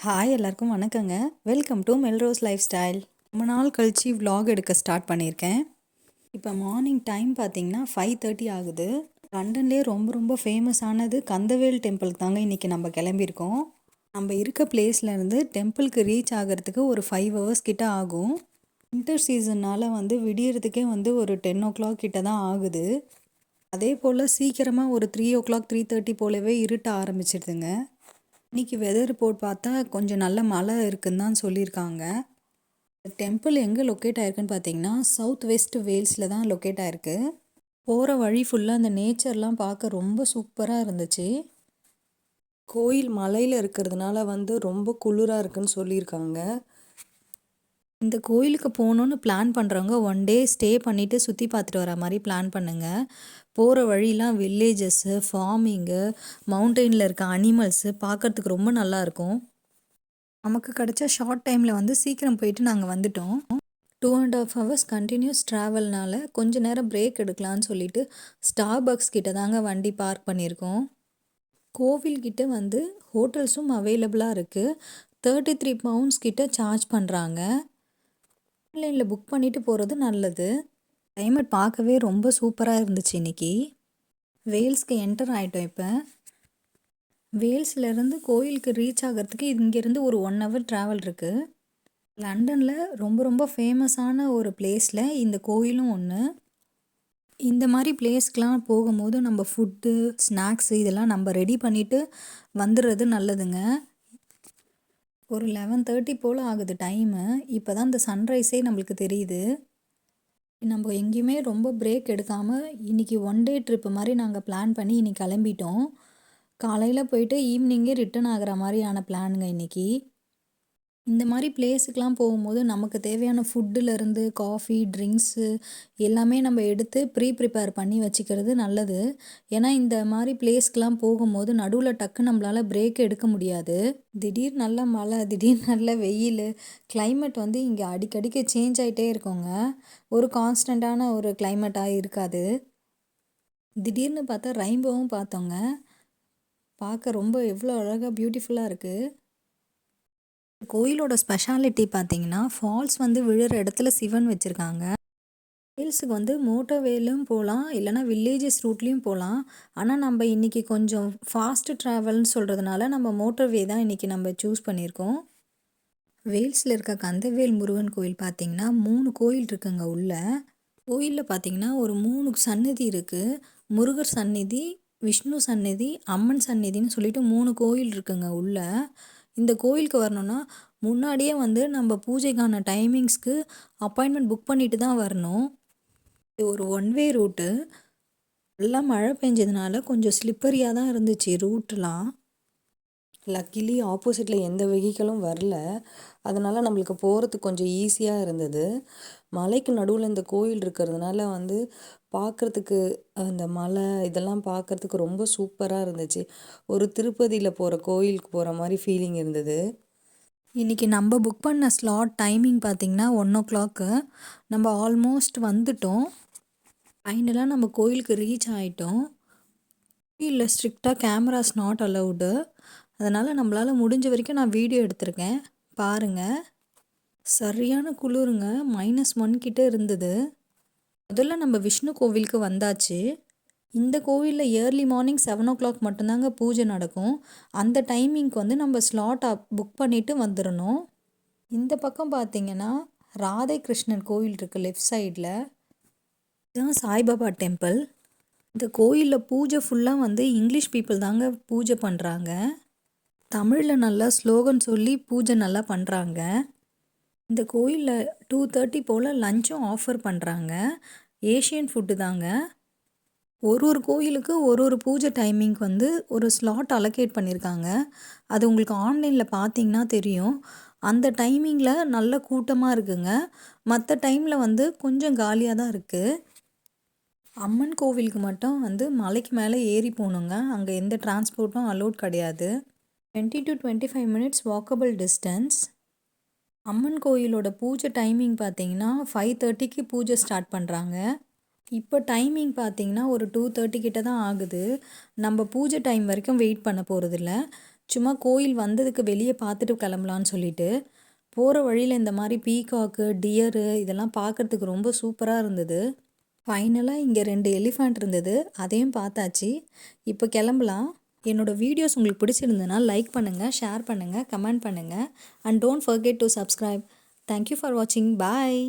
Hi எல்லாருக்கும் வணக்கங்க. Welcome to Melrose lifestyle. ரொம்ப நாள் கழித்து vlog எடுக்க ஸ்டார்ட் பண்ணியிருக்கேன். இப்போ மார்னிங் டைம் பார்த்தீங்கன்னா 5:30 ஆகுது. லண்டன்லேயே ரொம்ப ரொம்ப ஃபேமஸானது கந்தவேல் டெம்பிளுக்கு தாங்க இன்றைக்கி நம்ம கிளம்பியிருக்கோம். நம்ம இருக்க பிளேஸ்லேருந்து டெம்பிளுக்கு ரீச் ஆகிறதுக்கு ஒரு 5 hours கிட்ட ஆகும். வின்டர் சீசன்னால் விடியறதுக்கே ஒரு 10 o'clock கிட்ட தான் ஆகுது. அதே போல் சீக்கிரமாக ஒரு 3 o'clock 3:30 போலவே இருட்ட ஆரம்பிச்சிடுதுங்க. இன்றைக்கி வெதர் ரிப்போர்ட் பார்த்தா கொஞ்சம் நல்ல மழை இருக்குன்னு தான் சொல்லியிருக்காங்க. டெம்பிள் எங்கே லொக்கேட் ஆயிருக்குன்னு பார்த்தீங்கன்னா சவுத் வெஸ்ட் வேல்ஸில் தான் லொக்கேட் ஆயிருக்கு. போகிற வழி ஃபுல்லாக அந்த நேச்சர்லாம் பார்க்க ரொம்ப சூப்பராக இருந்துச்சு. கோயில் மலையில் இருக்கிறதுனால ரொம்ப குளிராக இருக்குன்னு சொல்லியிருக்காங்க. இந்த கோயிலுக்கு போகணுன்னு பிளான் பண்ணுறவங்க ஒன் டே ஸ்டே பண்ணிவிட்டு சுற்றி பார்த்துட்டு வர மாதிரி பிளான் பண்ணுங்கள். போகிற வழிலாம் வில்லேஜஸ்ஸு, ஃபார்மிங்கு, மவுண்டெயினில் இருக்க அனிமல்ஸு பார்க்குறதுக்கு ரொம்ப நல்லாயிருக்கும். நமக்கு கிடச்ச ஷார்ட் டைமில் சீக்கிரம் போயிட்டு நாங்கள் வந்துட்டோம். 2.5 hours கண்டினியூஸ் ட்ராவல்னால கொஞ்ச நேரம் பிரேக் எடுக்கலான்னு சொல்லிட்டு ஸ்டார்பக்ஸ் கிட்ட தாங்க வண்டி பார்க் பண்ணியிருக்கோம். கோவில்கிட்ட ஹோட்டல்ஸும் அவைலபிளாக இருக்குது. 33 pounds கிட்ட சார்ஜ் பண்ணுறாங்க. ஆன்லைனில் புக் பண்ணிவிட்டு போகிறது நல்லது. கிளைமேட் பார்க்கவே ரொம்ப சூப்பராக இருந்துச்சு இன்றைக்கி. வேல்ஸ்க்கு என்டர் ஆகிட்டோம். இப்போ வேல்ஸ்லேருந்து கோயிலுக்கு ரீச் ஆகிறதுக்கு இங்கேருந்து ஒரு 1 hour ட்ராவல் இருக்குது. லண்டனில் ரொம்ப ரொம்ப ஃபேமஸான ஒரு பிளேஸில் இந்த கோயிலும் ஒன்று. இந்த மாதிரி பிளேஸ்க்கெலாம் போகும்போது நம்ம ஃபுட்டு, ஸ்நாக்ஸு இதெல்லாம் நம்ம ரெடி பண்ணிவிட்டு வந்துடுறது நல்லதுங்க. ஒரு 11:30 போல் ஆகுது டைமு. இப்போ தான் இந்த சன்ரைஸே நம்மளுக்கு தெரியுது. நம்ம எங்கேயுமே ரொம்ப பிரேக் எடுக்காமல் இன்றைக்கி ஒன் டே ட்ரிப்பு மாதிரி நாங்கள் பிளான் பண்ணி இன்றைக்கி கிளம்பிட்டோம். காலையில் போயிட்டு ஈவினிங்கே ரிட்டர்ன் ஆகிற மாதிரியான பிளானுங்க இன்றைக்கி. இந்த மாதிரி பிளேஸுக்கெலாம் போகும்போது நமக்கு தேவையான ஃபுட்டுலேருந்து காஃபி, ட்ரிங்க்ஸு எல்லாமே நம்ம எடுத்து ப்ரிப்பேர் பண்ணி வச்சுக்கிறது நல்லது. ஏன்னா இந்த மாதிரி பிளேஸ்க்கெலாம் போகும்போது நடுவில் டக்கு நம்மளால் பிரேக் எடுக்க முடியாது. திடீர் நல்ல மழை, திடீர் நல்ல வெயில், கிளைமேட் இங்கே அடிக்கடிக்கு சேஞ்ச் ஆகிட்டே இருக்குங்க. ஒரு கான்ஸ்டண்ட்டான ஒரு கிளைமேட்டாக இருக்காது. திடீர்னு பார்த்தா ரெயின்போவும் பார்த்தோங்க. பார்க்க ரொம்ப எவ்வளோ அழகாக பியூட்டிஃபுல்லாக இருக்குது. கோயிலோட ஸ்பெஷாலிட்டி பார்த்தீங்கன்னா ஃபால்ஸ் விழுற இடத்துல சிவன் வச்சுருக்காங்க. வேல்ஸுக்கு மோட்டர் வேலும் போகலாம், இல்லைனா வில்லேஜஸ் ரூட்லேயும் போகலாம். ஆனால் நம்ம இன்றைக்கி கொஞ்சம் ஃபாஸ்ட்டு ட்ராவல்னு சொல்கிறதுனால நம்ம மோட்டர் வே தான் இன்றைக்கி நம்ம சூஸ் பண்ணியிருக்கோம். வேல்ஸில் இருக்க கந்தவேல் முருகன் கோயில் பார்த்திங்கன்னா 3 கோயில் இருக்குங்க உள்ள. கோயிலில் பார்த்திங்கன்னா ஒரு 3 சன்னதி இருக்குது. முருகர் சந்நிதி, விஷ்ணு சந்நிதி, அம்மன் சந்நிதின்னு சொல்லிட்டு 3 கோயில் இருக்குங்க உள்ள. இந்த கோயிலுக்கு வரணுன்னா முன்னாடியே நம்ம பூஜைக்கான டைமிங்ஸ்க்கு அப்பாயின்மெண்ட் புக் பண்ணிட்டு தான் வரணும். இது ஒரு ஒன் வே ரூட்டு. நல்லா மழை பெஞ்சதுனால கொஞ்சம் ஸ்லிப்பரியாக தான் இருந்துச்சு ரூட்லாம். லக்கிலி ஆப்போசிட்டில் எந்த வெஹிக்கிளும் வரல. அதனால் நம்மளுக்கு போகிறதுக்கு கொஞ்சம் ஈஸியாக இருந்தது. மலைக்கு நடுவில் இந்த கோயில் இருக்கிறதுனால பார்க்குறதுக்கு அந்த மலை இதெல்லாம் பார்க்குறதுக்கு ரொம்ப சூப்பராக இருந்துச்சு. ஒரு திருப்பதியில் போகிற கோயிலுக்கு போகிற மாதிரி ஃபீலிங் இருந்தது. இன்றைக்கி நம்ம புக் பண்ண ஸ்லாட் டைமிங் பார்த்திங்கன்னா 1 o'clock. நம்ம ஆல்மோஸ்ட் வந்துட்டோம். ஃபைனலாக நம்ம கோயிலுக்கு ரீச் ஆகிட்டோம். கோயிலில் ஸ்ட்ரிக்டாக கேமராஸ் நாட் அலவுடு. அதனால் நம்மளால் முடிஞ்ச வரைக்கும் நான் வீடியோ எடுத்திருக்கேன், பாருங்கள். சரியான குளிருங்க, -1 கிட்ட இருந்தது. முதல்ல நம்ம விஷ்ணு கோவிலுக்கு வந்தாச்சு. இந்த கோவிலில் ஏர்லி மார்னிங் 7 o'clock மட்டும்தாங்க பூஜை நடக்கும். அந்த டைமிங்க்கு நம்ம ஸ்லாட் புக் பண்ணிவிட்டு வந்துடணும். இந்த பக்கம் பார்த்திங்கன்னா ராதை கிருஷ்ணன் கோவில் இருக்குது லெஃப்ட் சைடில். இதுதான் சாய்பாபா டெம்பிள். இந்த கோயிலில் பூஜை ஃபுல்லாக இங்கிலீஷ் பீப்புள் தாங்க பூஜை பண்ணுறாங்க. தமிழில் நல்லா ஸ்லோகன் சொல்லி பூஜை நல்லா பண்ணுறாங்க. இந்த கோயிலில் 2:30 போல் லஞ்சும் ஆஃபர் பண்ணுறாங்க. ஏஷியன் ஃபுட்டு தாங்க. ஒரு கோயிலுக்கு ஒரு பூஜை டைமிங் ஒரு ஸ்லாட் அலோகேட் பண்ணியிருக்காங்க. அது உங்களுக்கு ஆன்லைனில் பார்த்தீங்கன்னா தெரியும். அந்த டைமிங்கில் நல்ல கூட்டமாக இருக்குங்க. மற்ற டைமில் கொஞ்சம் காலியாக தான் இருக்குது. அம்மன் கோவிலுக்கு மட்டும் மலைக்கு மேலே ஏறி போகணுங்க. அங்கே எந்த டிரான்ஸ்போர்ட்டும் அலோட் கிடையாது. 20 to 25 minutes வாக்கபிள் டிஸ்டன்ஸ். அம்மன் கோயிலோட பூஜை டைமிங் பார்த்தீங்கன்னா 5:30க்கு பூஜை ஸ்டார்ட் பண்ணுறாங்க. இப்போ டைமிங் பார்த்தீங்கன்னா ஒரு 2:30 கிட்ட தான் ஆகுது. நம்ம பூஜை டைம் வரைக்கும் வெயிட் பண்ண போகிறதில்ல. சும்மா கோயில் வந்ததுக்கு வெளியே பார்த்துட்டு கிளம்பலான்னு சொல்லிட்டு போகிற வழியில் இந்த மாதிரி பீகாக்கு, டியரு இதெல்லாம் பார்க்குறதுக்கு ரொம்ப சூப்பராக இருந்தது. ஃபைனலாக இங்கே 2 எலிஃபண்ட் இருந்தது, அதையும் பார்த்தாச்சு. இப்போ கிளம்பலாம். என்னோடய வீடியோஸ் உங்களுக்கு பிடிச்சிருந்ததுன்னா லைக் பண்ணுங்கள், ஷேர் பண்ணுங்கள், கமெண்ட் பண்ணுங்கள் and don't forget to subscribe. Thank you for வாட்சிங். பாய்.